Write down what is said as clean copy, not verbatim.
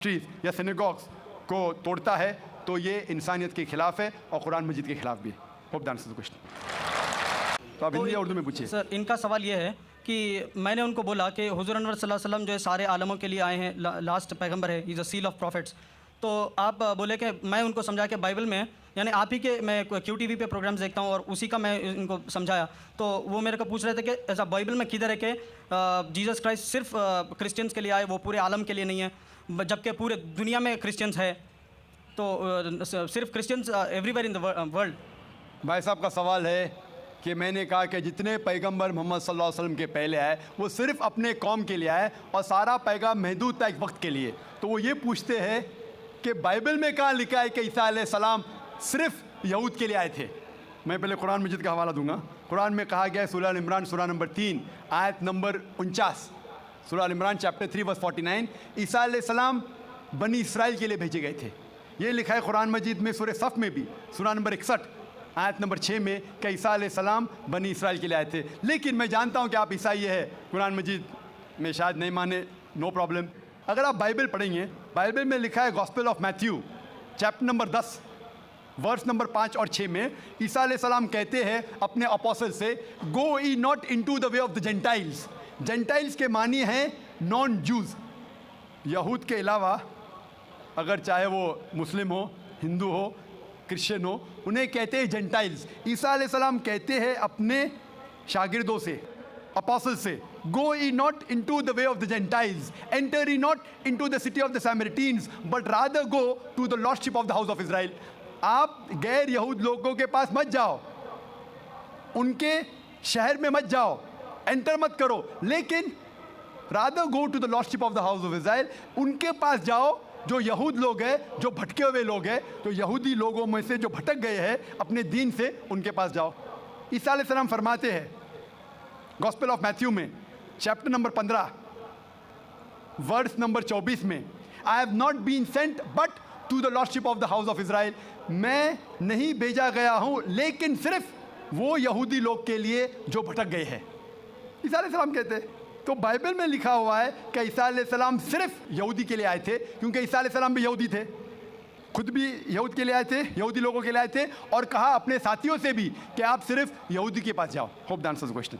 Trees या synagogues को तोड़ता है तो ये इंसानियत के खिलाफ है और कुरान मजीद के खिलाफ भी है। Hope the answer the question. तो आप हिंदी या उर्दू में पूछिए। सर, इनका सवाल ये है कि मैंने उनको बोला कि हुज़ूर अनवर सल्लल्लाहु अलैहि वसल्लम जो है सारे आलमों के लिए आए हैं, लास्ट पैगंबर है, is a seal of profits. तो आप बोले कि मैं उनको समझा कि बाइबल में, यानी आप ही के, मैं QTV पे प्रोग्राम्स देखता हूँ और उसी का मैं इनको समझाया, तो वो मेरे को पूछ रहे थे कि ऐसा बाइबल में किधर है कि जीसस क्राइस्ट सिर्फ क्रिश्चियंस के लिए आए, वो पूरे आलम के लिए नहीं है, जबकि पूरे दुनिया में क्रिश्चियंस है, तो सिर्फ Christians everywhere in the world. भाई साहब का सवाल है कि मैंने कहा कि जितने पैगंबर मोहम्मद सल्लल्लाहु अलैहि वसल्लम के पहले आए वो सिर्फ अपने कौम के लिए आए और सारा पैगाम महदूद था एक वक्त के लिए। तो वो ये पूछते हैं कि बाइबल में कहाँ लिखा है कि ईसा अलैहिस्सलाम सिर्फ यहूद के लिए आए थे। मैं पहले कुरान मजीद का हवाला दूंगा। कुरान में कहा गया है सूरह अल इमरान सूरह नंबर 3 आयत नंबर 49, सूरह अल इमरान चैप्टर 3 वर्स 49, ईसा अलैहिस्सलाम बनी इसराइल के लिए भेजे गए थे। ये लिखा है कुरान मजीद में सूरह सफ़ में भी सूरह नंबर 61 आयत नंबर 6 में कि ईसा अलैहिस्सलाम बनी इसराइल के लिए आए थे। लेकिन मैं जानता हूँ कि आप ईसाई है, कुरान मजीद में शायद नहीं माने, नो प्रॉब्लम। अगर आप बाइबल पढ़ेंगे, बाइबल में लिखा है gospel of Matthew chapter number 10 verse number 5 और 6 में ईसा अलैहिस्सलाम कहते हैं अपने अपोस्टल से, go ye not into the way of the Gentiles. Gentiles के मानी हैं नॉन जूज, यहूद के अलावा अगर चाहे वो मुस्लिम हो, हिंदू हो, क्रिश्चियन हो, उन्हें कहते हैं जेंटाइल्स। ईसा अलैहिस्सलाम कहते हैं अपने शागिर्दों से, अपोस्टल से, go ye not into the way of the Gentiles, enter ye not into the city of the Samaritans, but rather go to the lordship of the house of Israel. आप गैर यहूद लोगों के पास मत जाओ, उनके शहर में मत जाओ, एंटर मत करो, लेकिन rather go to the lordship of the house of Israel, उनके पास जाओ जो यहूद लोग हैं, जो भटके हुए लोग हैं, जो यहूदी लोगों में से जो भटक गए हैं अपने दीन से, उनके पास जाओ। ईसा अलैहिस्सलाम फरमाते हैं गॉस्पेल ऑफ मैथ्यू में चैप्टर नंबर 15 वर्स नंबर 24 में, I have not been sent but to the lordship of the house of Israel. मैं नहीं भेजा गया हूँ लेकिन सिर्फ वो यहूदी लोग के लिए जो भटक गए हैं। ईसा अलैहिस्सलाम कहते हैं, तो बाइबल में लिखा हुआ है कि ईसा अलैहिस्सलाम सिर्फ यहूदी के लिए आए थे, क्योंकि ईसा अलैहिस्सलाम भी यहूदी थे, खुद भी यहूद के लिए आए थे, यहूदी लोगों के लिए आए थे, और कहा अपने साथियों से भी कि आप सिर्फ यहूदी के पास जाओ। Hope the answer the question.